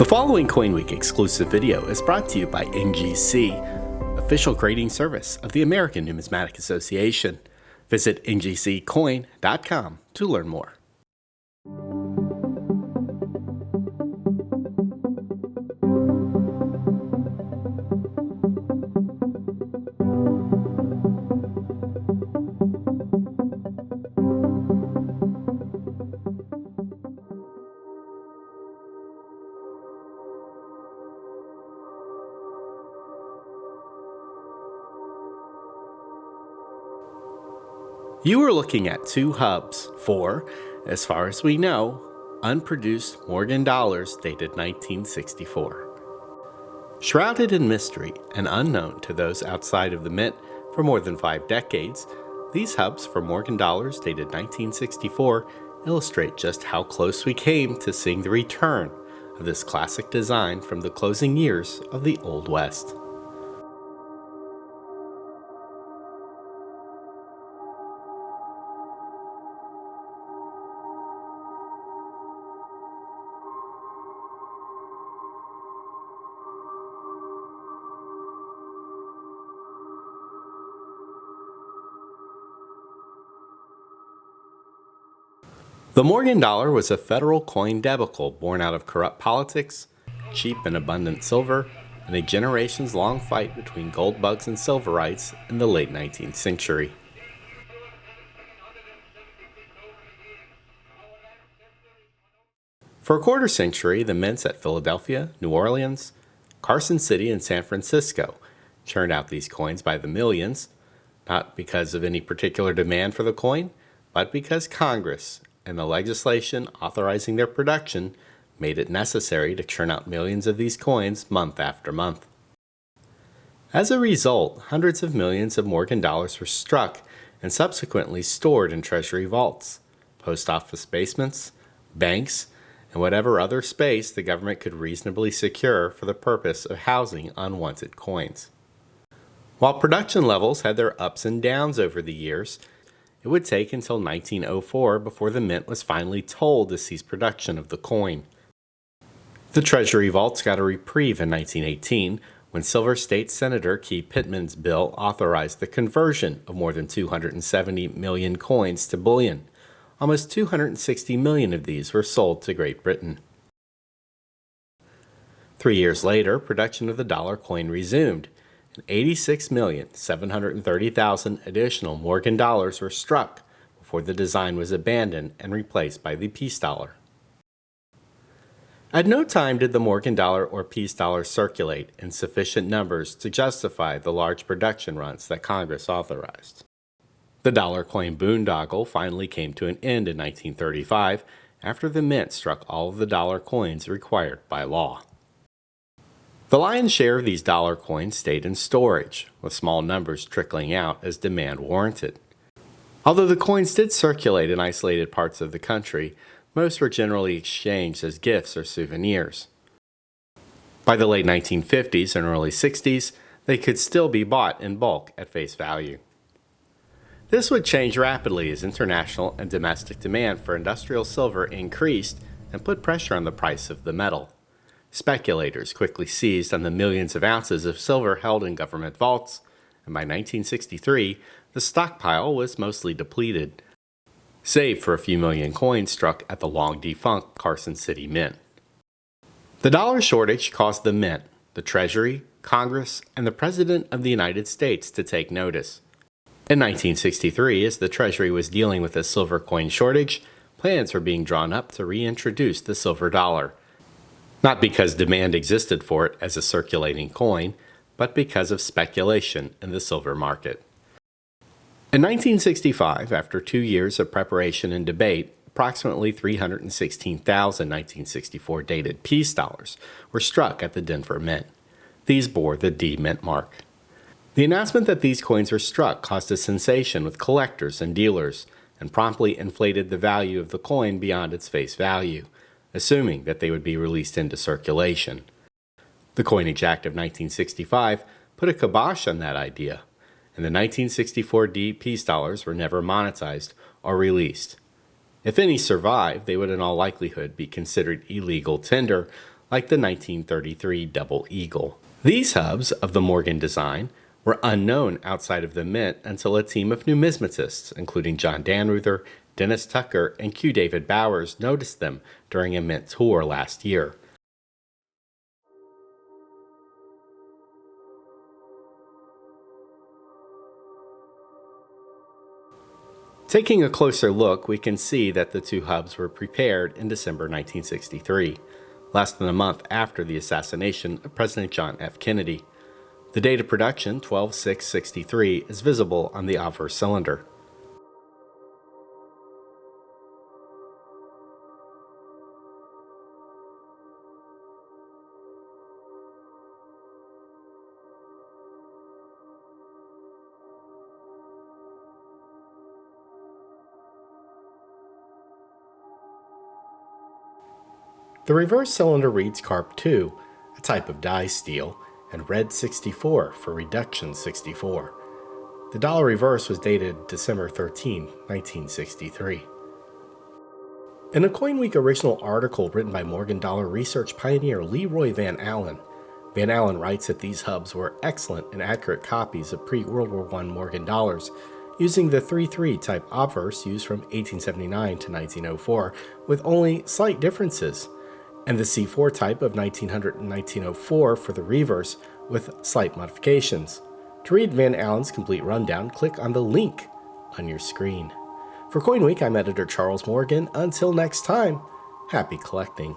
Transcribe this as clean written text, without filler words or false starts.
The following CoinWeek exclusive video is brought to you by NGC, official grading service of the American Numismatic Association. Visit ngccoin.com to learn more. You are looking at two hubs for, as far as we know, unproduced Morgan dollars dated 1964. Shrouded in mystery and unknown to those outside of the mint for more than 5 decades, these hubs for Morgan dollars dated 1964 illustrate just how close we came to seeing the return of this classic design from the closing years of the Old West. The Morgan dollar was a federal coin debacle born out of corrupt politics, cheap and abundant silver, and a generations-long fight between gold bugs and silverites in the late 19th century. For a quarter century, the mints at Philadelphia, New Orleans, Carson City, and San Francisco churned out these coins by the millions, not because of any particular demand for the coin, but because Congress and the legislation authorizing their production made it necessary to churn out millions of these coins month after month. As a result, hundreds of millions of Morgan dollars were struck and subsequently stored in Treasury vaults, post office basements, banks, and whatever other space the government could reasonably secure for the purpose of housing unwanted coins. While production levels had their ups and downs over the years, it would take until 1904 before the mint was finally told to cease production of the coin. The Treasury vaults got a reprieve in 1918 when Silver State Senator Key Pittman's bill authorized the conversion of more than 270 million coins to bullion. Almost 260 million of these were sold to Great Britain. 3 years later, production of the dollar coin resumed. 86,730,000 additional Morgan dollars were struck before the design was abandoned and replaced by the peace dollar. At no time did the Morgan dollar or peace dollar circulate in sufficient numbers to justify the large production runs that Congress authorized. The dollar coin boondoggle finally came to an end in 1935 after the mint struck all of the dollar coins required by law. The lion's share of these dollar coins stayed in storage, with small numbers trickling out as demand warranted. Although the coins did circulate in isolated parts of the country, most were generally exchanged as gifts or souvenirs. By the late 1950s and early 60s, they could still be bought in bulk at face value. This would change rapidly as international and domestic demand for industrial silver increased and put pressure on the price of the metal. Speculators quickly seized on the millions of ounces of silver held in government vaults, and by 1963, the stockpile was mostly depleted, save for a few million coins struck at the long-defunct Carson City Mint. The dollar shortage caused the Mint, the Treasury, Congress, and the President of the United States to take notice. In 1963, as the Treasury was dealing with a silver coin shortage, plans were being drawn up to reintroduce the silver dollar. Not because demand existed for it as a circulating coin, but because of speculation in the silver market. In 1965, after 2 years of preparation and debate, approximately 316,000 1964 dated peace dollars were struck at the Denver Mint. These bore the D Mint mark. The announcement that these coins were struck caused a sensation with collectors and dealers and promptly inflated the value of the coin beyond its face value, assuming that they would be released into circulation. The Coinage Act of 1965 put a kibosh on that idea, and the 1964 D peace dollars were never monetized or released. If any survived, they would in all likelihood be considered illegal tender, like the 1933 Double Eagle. These hubs of the Morgan design were unknown outside of the mint until a team of numismatists, including John Dannreuther, Dennis Tucker, and Q. David Bowers, noticed them during a mint tour last year. Taking a closer look, we can see that the two hubs were prepared in December 1963, less than a month after the assassination of President John F. Kennedy. The date of production, 12/6/63, is visible on the obverse cylinder. The reverse cylinder reads Carp 2, a type of die steel, and Red 64 for Reduction 64. The dollar reverse was dated December 13, 1963. In a CoinWeek original article written by Morgan dollar research pioneer Leroy Van Allen writes that these hubs were excellent and accurate copies of pre-World War I Morgan dollars, using the 3-3 type obverse used from 1879 to 1904, with only slight differences, and the C4 type of 1900 and 1904 for the reverse with slight modifications. To read Van Allen's complete rundown, click on the link on your screen. For CoinWeek, I'm editor Charles Morgan. Until next time, happy collecting.